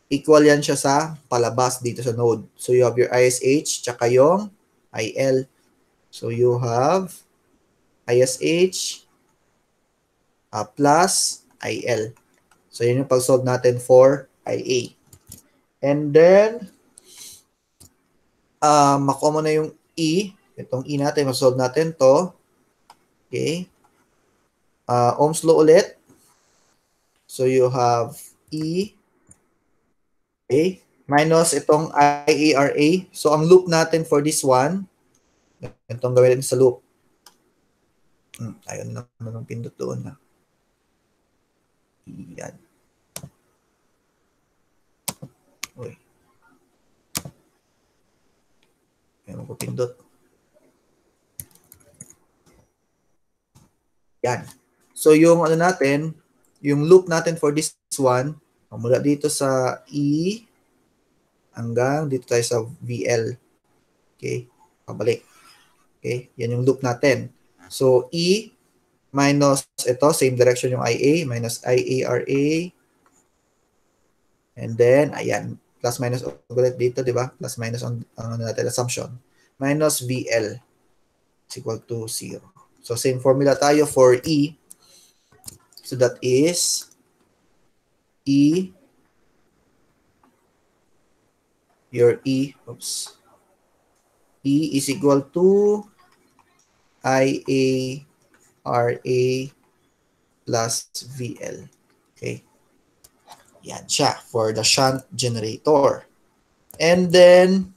equal yan siya sa palabas dito sa node. So, you have your ISH, tsaka yung IL. So, you have ISH plus IL. So, yun yung pag-solve natin for IA. And then, makuha mo na yung E. Itong E natin, masolve natin to. Okay. Ohm's law ulit. So, you have E. Okay. Minus itong IARA. So, ang loop natin for this one, itong gawin natin sa loop. Ayun naman ang pindot doon na. Yan. Uy. Ayun ko pindot. Yan. So, yung ano natin, yung loop natin for this one, mula dito sa E hanggang dito tayo sa VL. Okay? Pabalik. Okay? Yan yung loop natin. So, E minus ito, same direction yung IA, minus IARA. And then, ayan, plus minus ulit dito, di ba? Plus minus on natin assumption. Minus VL is equal to 0. So, same formula tayo for E. So, that is E, your E, oops. E is equal to IARA plus VL. Okay. Yan siya for the shunt generator. And then,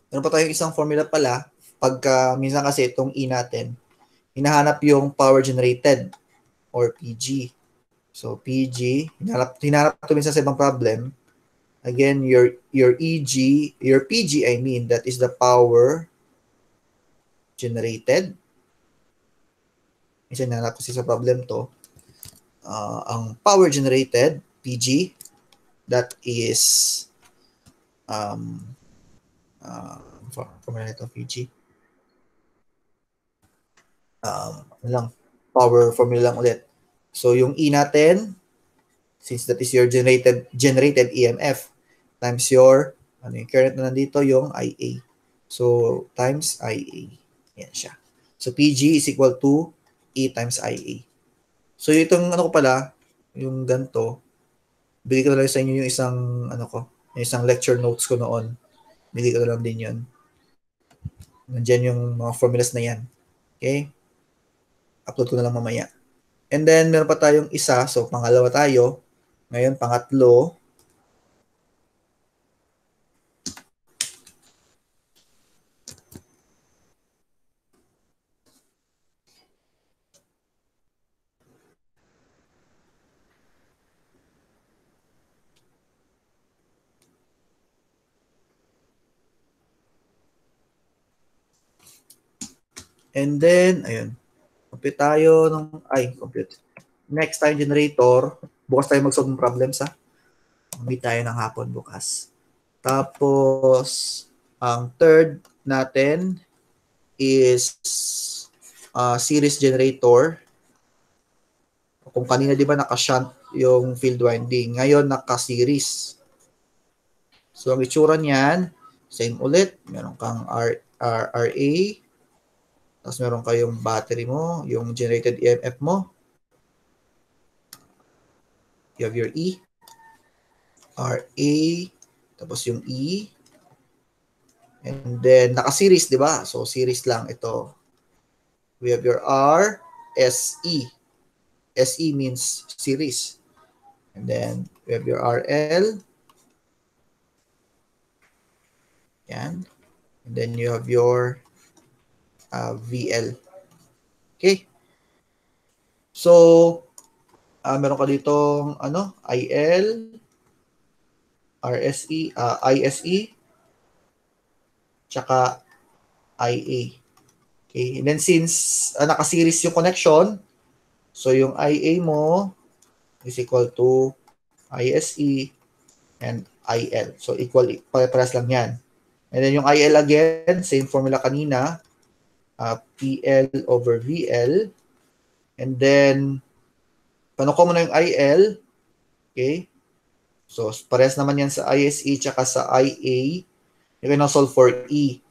meron pa tayong isang formula pala. Pagka, minsan kasi itong E natin, hinahanap yung power generated or PG. So, PG, hinanap ito minsan sa ibang problem. Again, your EG, your PG, I mean, that is the power generated. Isa na kasi sa problem to. Ang power generated, PG, that is formula ito, PG. Power formula lang ulit. So, yung E natin, since that is your generated EMF, times your, yung current na nandito, yung IA. So, times IA. Yan siya. So, PG is equal to E times IA. So, itong ko pala, yung ganito, bigay ko na lang sa inyo yung isang, yung isang lecture notes ko noon. Bigay ko na lang din yun. Nandiyan yung mga formulas na yan. Okay? Upload ko na lang mamaya. And then, meron pa tayong isa. So, pangalawa tayo. Ngayon, pangatlo. And then, ayun. Compute tayo ng, compute. Next time generator. Bukas tayo mag-solve ng problems, ha? Meet tayo ng hapon bukas. Tapos, ang third natin is series generator. Kung kanina, di ba, naka-shunt yung field winding. Ngayon, naka-series. So, ang itsura niyan, same ulit. Meron kang RA. Tapos meron kayong battery mo, yung generated EMF mo. You have your E. RA. Tapos yung E. And then, naka-series, di ba? So, series lang ito. We have your R, SE. SE means series. And then, we have your RL. Yan. And then, you have your VL. Okay? So, meron ka ditong IL, RSE, ISE, tsaka IA. Okay? And then since naka-series yung connection, so yung IA mo is equal to ISE and IL. So equal, pares lang yan. And then yung IL again, same formula kanina, PL over VL. And then, panuko mo na yung IL. Okay? So, pares naman yan sa ISE tsaka sa IA. You can now solve for E.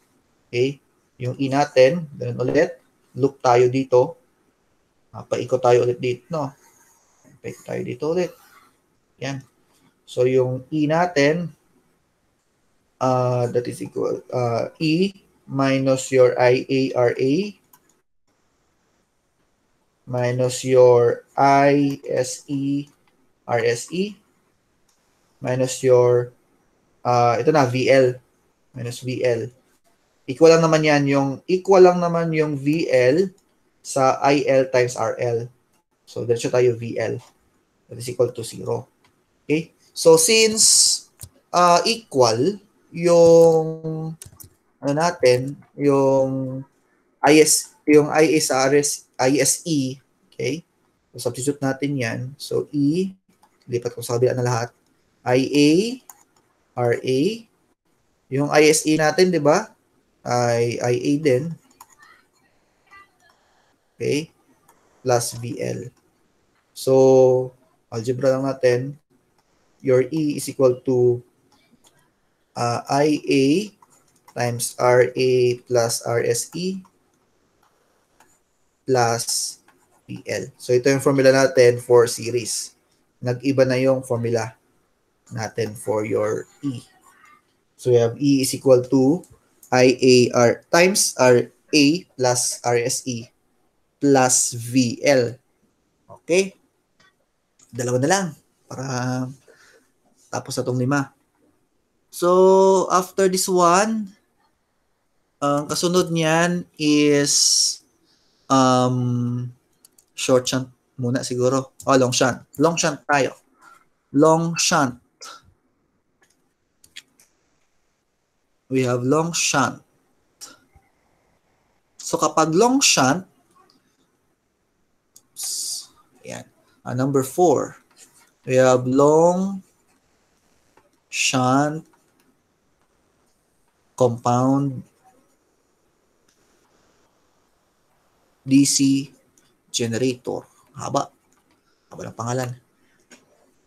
Okay? Yung E natin, ganun ulit. Loop tayo dito. Paikot tayo ulit dito, no? Paikot tayo dito ulit. Yan. So, yung E natin, that is equal, E minus your IARA minus your ISE RSE minus your ito na VL minus VL. Equal lang naman yung VL sa IL times RL. So diretso tayo VL. That is equal to 0. Okay? So since equal yung natin, yung ISE, okay? So substitute natin 'yan. So E, lipat ko sa kabila na lahat. IA, RA, yung ISE natin, 'di ba? IA din. Okay? Plus VL. So algebra lang natin. Your E is equal to IA times RA plus RSE plus PL. So, ito yung formula natin for series. Nag-iba na yung formula natin for your E. So, we have E is equal to IAR times RA plus RSE plus VL. Okay? Dalawa na lang para tapos na itong 5. So, after this one, ang kasunod niyan is short shunt muna siguro. Long shunt. Long shunt tayo. Long shunt. we have long shunt. So kapag long shunt, yan. Number 4, we have long shunt compound DC generator. Haba ng pangalan.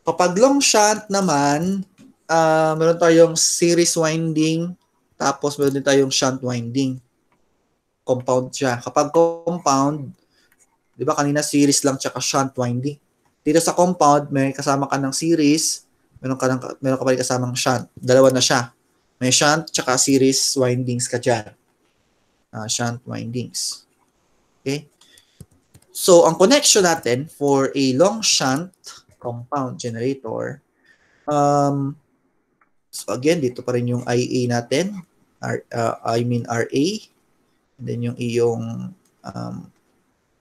Kapag long shunt naman, meron tayong series winding, tapos meron din tayong shunt winding. Compound siya. Kapag compound, di ba kanina series lang tsaka shunt winding. Dito sa compound, may kasama ka ng series, meron ka pa rin kasamang shunt. Dalawa na siya. May shunt tsaka series windings ka dyan. Shunt windings. Okay? So, ang connection natin for a long shunt compound generator, so again, dito pa rin yung IA natin, RA, and then yung iyong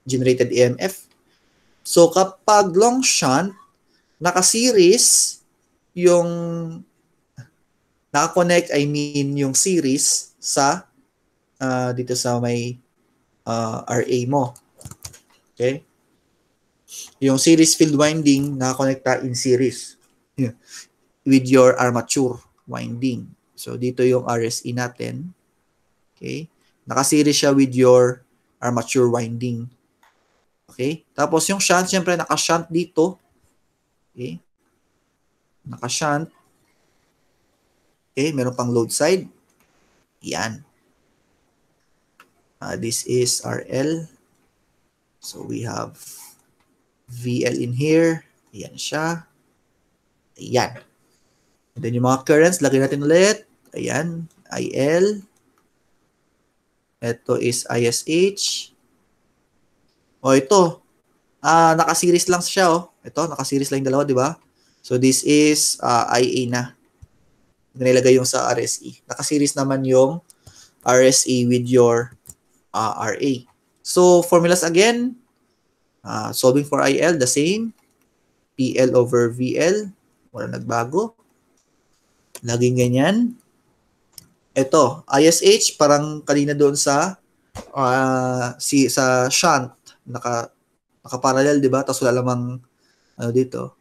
generated EMF. So, kapag long shunt, naka-series yung naka-connect, yung series sa dito sa may RA mo. Okay? Yung series field winding nakakonekta in series with your armature winding. So, dito yung RSE natin. Okay? Naka-series siya with your armature winding. Okay? Tapos yung shunt, syempre naka-shunt dito. Okay? Naka-shunt. Okay? Meron pang load side. Yan. This is RL. So, we have VL in here. Ayan siya. Ayan. And then yung mga currents, lagay natin ulit. Ayan. IL. Ito is ISH. O ito. Naka-series lang siya. Oh. Ito, naka-series lang yung dalawa, di ba? So, this is IA na. Nilagay yung sa RSE. Naka-series naman yung RSE with your RA. So, formulas again. Solving for IL, the same. PL over VL. Wala nagbago. Laging ganyan. Ito, ISH, parang kanina doon sa sa shunt. Naka-parallel, di ba? Tapos wala lamang dito.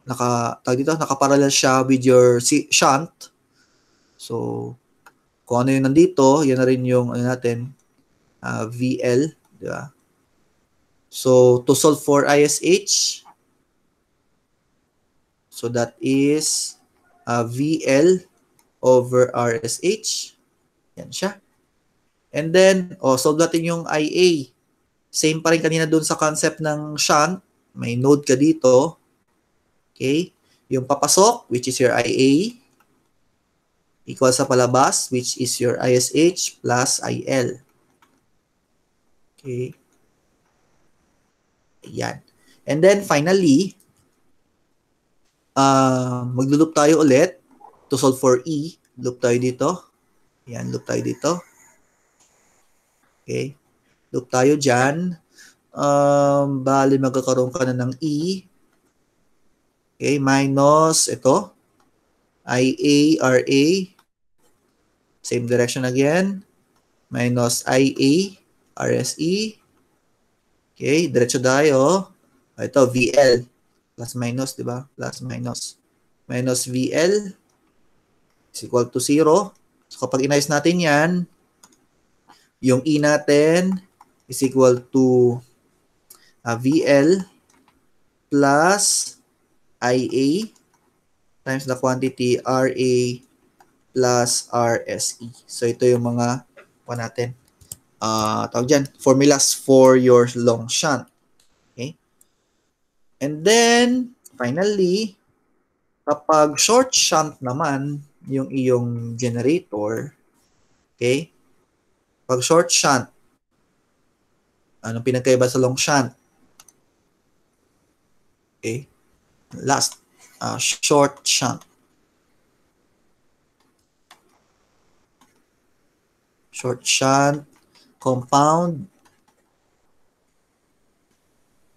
Naka-parallel siya with your shunt. So, kung ano yung nandito, yan na rin yung natin, VL, di ba? So, to solve for ISH, so that is VL over RSH. Yan siya. And then, solve natin yung IA. Same pa rin kanina doon sa concept ng shunt. May node ka dito. Okay? Yung papasok, which is your IA, equal sa palabas, which is your ISH plus IL. Okay? Ayan. And then, finally, maglo-loop tayo ulit to solve for E. Loop tayo dito. Ayan, loop tayo dito. Okay. Loop tayo dyan. Bali, magkakaroon ka na ng E. Okay, minus ito. IA, RA. Same direction again. Minus IA, RSE. Okay, diretso tayo. Ito, VL. Plus minus, di ba? Plus minus. Minus VL is equal to 0. So, kapag inayos natin yan, yung E natin is equal to VL plus IA times the quantity RA plus RSE. So, ito yung mga natin. Tawag dyan, formulas for your long shunt. Okay? And then, finally, kapag short shunt naman, yung iyong generator, okay? Pag short shunt, anong pinagkaiba sa long shunt? Okay? Last, short shunt. Short shunt, compound,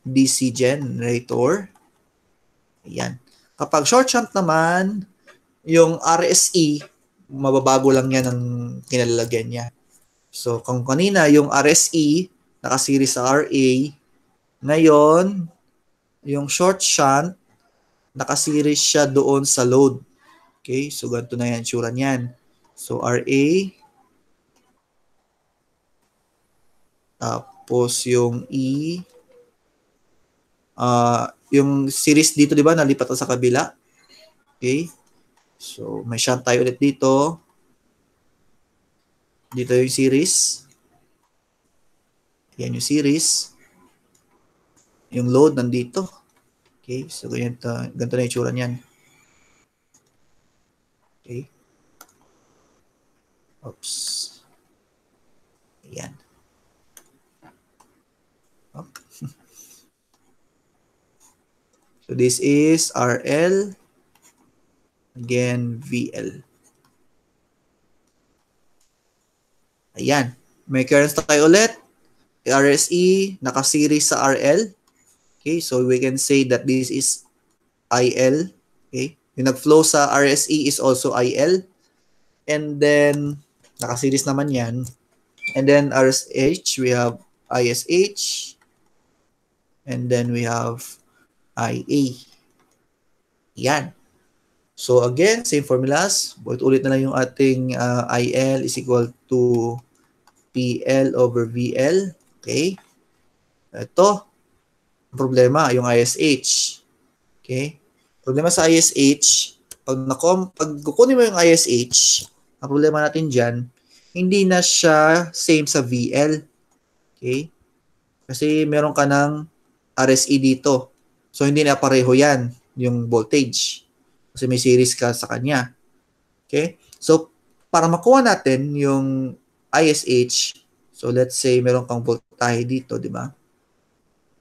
DC generator. Ayan. Kapag short shunt naman, yung RSE, mababago lang yan ang kinalalagyan niya. So, kung kanina yung RSE, nakasiris sa RA, ngayon, yung short shunt, nakasiris siya doon sa load. Okay, so ganito na yan, tsura niyan. So, RA, tapos yung E, yung series dito, di ba, nalipat sa kabila. Okay, so may shunt tayo ulit dito. Dito yung series. Yan yung series. Yung load nandito. Okay, so ganito na yung tsura niyan. Okay. Oops. Ayan. Oh. So this is RL. Again, VL. Ayan. May currents tayo ulit. RSE, nakaseries sa RL. Okay, so we can say that this is IL. Okay, yung nag-flow sa RSE is also IL. And then, nakaseries naman yan. And then RSH, we have ISH. And then we have IA. Yan. So again, same formulas. Ulit na lang yung ating IL is equal to PL over VL. Okay. Ito, problema, yung ISH. Okay. Problema sa ISH, pag kukunin mo yung ISH, ang problema natin dyan, hindi na siya same sa VL. Okay. Kasi meron ka ng RSE dito. So, hindi na pareho yan, yung voltage. Kasi may series ka sa kanya. Okay. So, para makuha natin yung ISH, so let's say meron kang voltahe dito, di ba?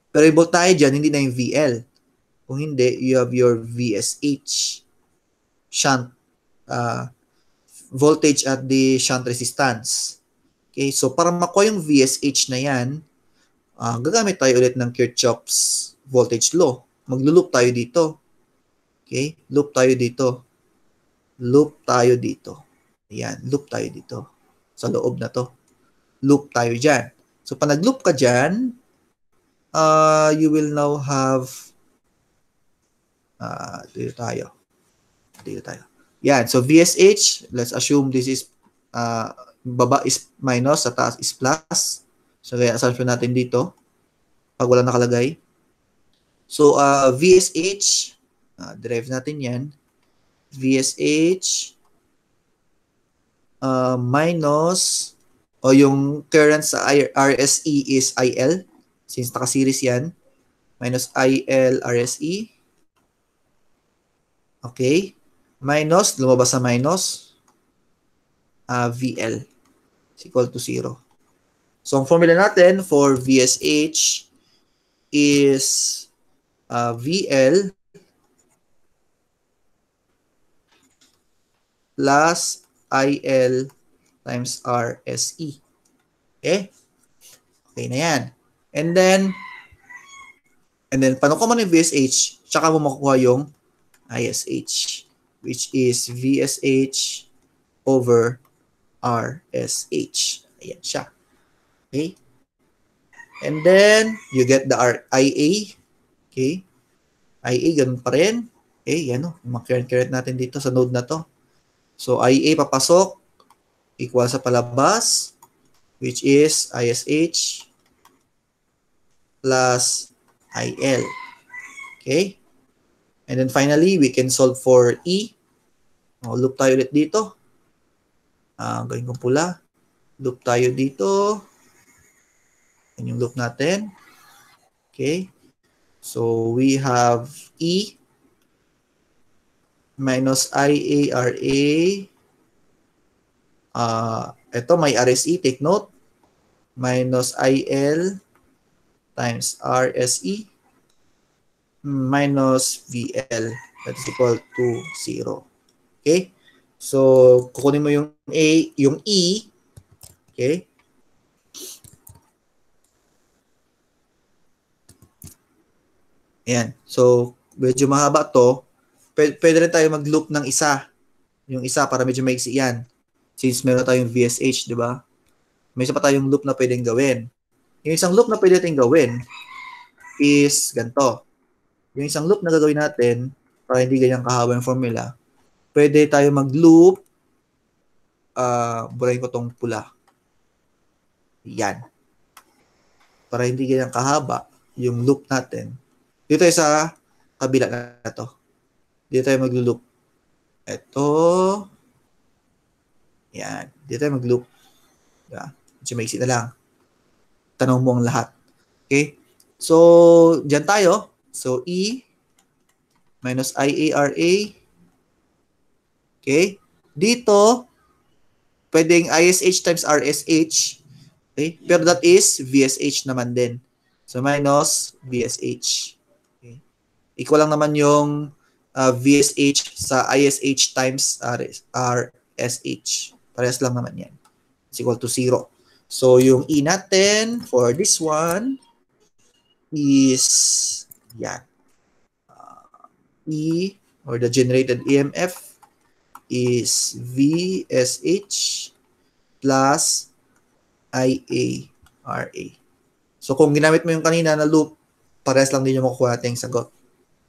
Pero yung voltahe dyan, hindi na yung VL. Kung hindi, you have your VSH, shunt, voltage at the shunt resistance. Okay, so para makuha yung VSH na yan, gagamit tayo ulit ng Kirchhoff's voltage law. Maglo-loop tayo dito. Okay, loop tayo dito. Loop tayo dito. Ayan, loop tayo dito. Sa loob na to. Loop tayo dyan. So, pag nag-loop ka dyan, you will now have dito tayo. Yan. So, VSH, let's assume this is baba is minus, sa taas is plus. So, kaya assumption natin dito pag wala nakalagay. So, VSH, derive natin yan. VSH minus, o yung current sa RSE is IL, since naka-series yan, minus IL RSE. Okay. Minus, lumabas sa minus, VL is equal to 0. So, ang formula natin for VSH is VL plus IL times RSE. Okay? Okay na yan. And then, paano ko man yung VSH, tsaka mo makukuha yung ISH, which is VSH over RSH. Ayan siya. Okay? And then, you get the IA. Okay? IA, ganun pa rin. Okay, yan o. Current natin dito sa node na to. So, IA papasok, equal sa palabas, which is ISH plus IL. Okay? And then finally, we can solve for E. Loop tayo ulit dito. Gawin kong pula. Loop tayo dito. Yan yung loop natin. Okay. So, we have E minus IARA. Ito, may RSE. Take note. Minus IL times RSE minus VL. That is equal to 0. Okay? So, kukunin mo yung yung E. Okay? Ayan. So, medyo mahaba to. Pwede rin tayo mag-loop ng isa. Yung isa para medyo maiksi yan. Since meron tayong VSH, di ba? May isa pa tayong loop na pwedeng gawin. Yung isang loop na pwede natin gawin is ganito. Yung isang loop na gagawin natin, para hindi ganyan kahaba yung formula, pwede tayo mag-loop, burahin ko tong pula. Yan. Para hindi ganyan kahaba yung loop natin. Dito tayo sa kabila na to. Dito tayo mag-loop. Ito. Yan. Dito tayo mag-loop. Diba? Medyo maiksi na lang. Tanong mo ang lahat. Okay? So, dyan tayo. So, E minus IARA. Okay? Dito, pwedeng ISH times RSH. Okay? Pero that is VSH naman din. So, minus VSH. Okay? Equal lang naman yung VSH sa ISH times RSH. Parehas lang naman yan. It's equal to 0. So, yung E natin for this one is yan. E or the generated EMF is VSH plus IARA. So, kung ginamit mo yung kanina na loop, parehas lang din yung makukuha natin sagot.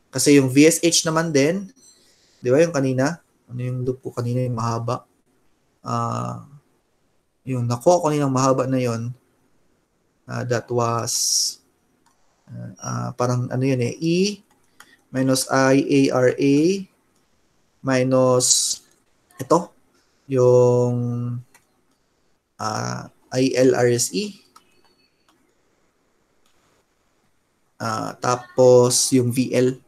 Kasi yung VSH naman din, di ba yung kanina? Ano yung loop ko kanina yung mahaba? Yung nakuha ko kanina mahaba na yun, that was parang ano yun E minus IARA minus ito, yung ILRSE. Tapos yung VL,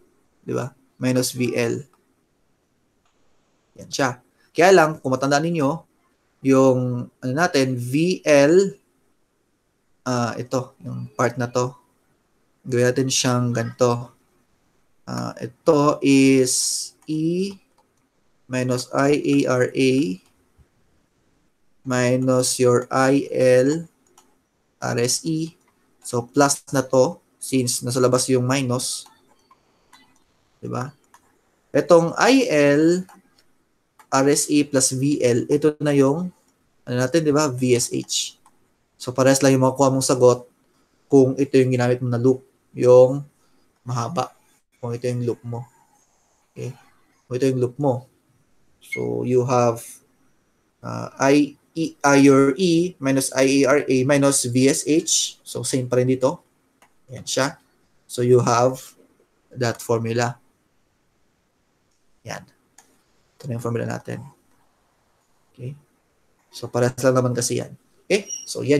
di ba? Minus VL. Yan siya. Kaya lang, kung matandaan ninyo, yung ano natin, VL, ito, yung part na to, gawin natin siyang ganito. Ito is E minus IARA minus your IL RSE. So, plus na to since nasa labas yung minus. Diba? Itong IL RSE plus VL, ito na yung ano natin, diba? VSH. So, parehas lang yung makukuha mong sagot kung ito yung ginamit mo na loop, yung mahaba. Kung ito yung loop mo. Okay? Kung ito yung loop mo. So, you have your E minus IARA minus VSH. So, same pa rin dito. Yan siya. So, you have that formula. Yan. Ito na yung formula natin. Okay? So, parehas lang naman kasi yan. Okay? So, yan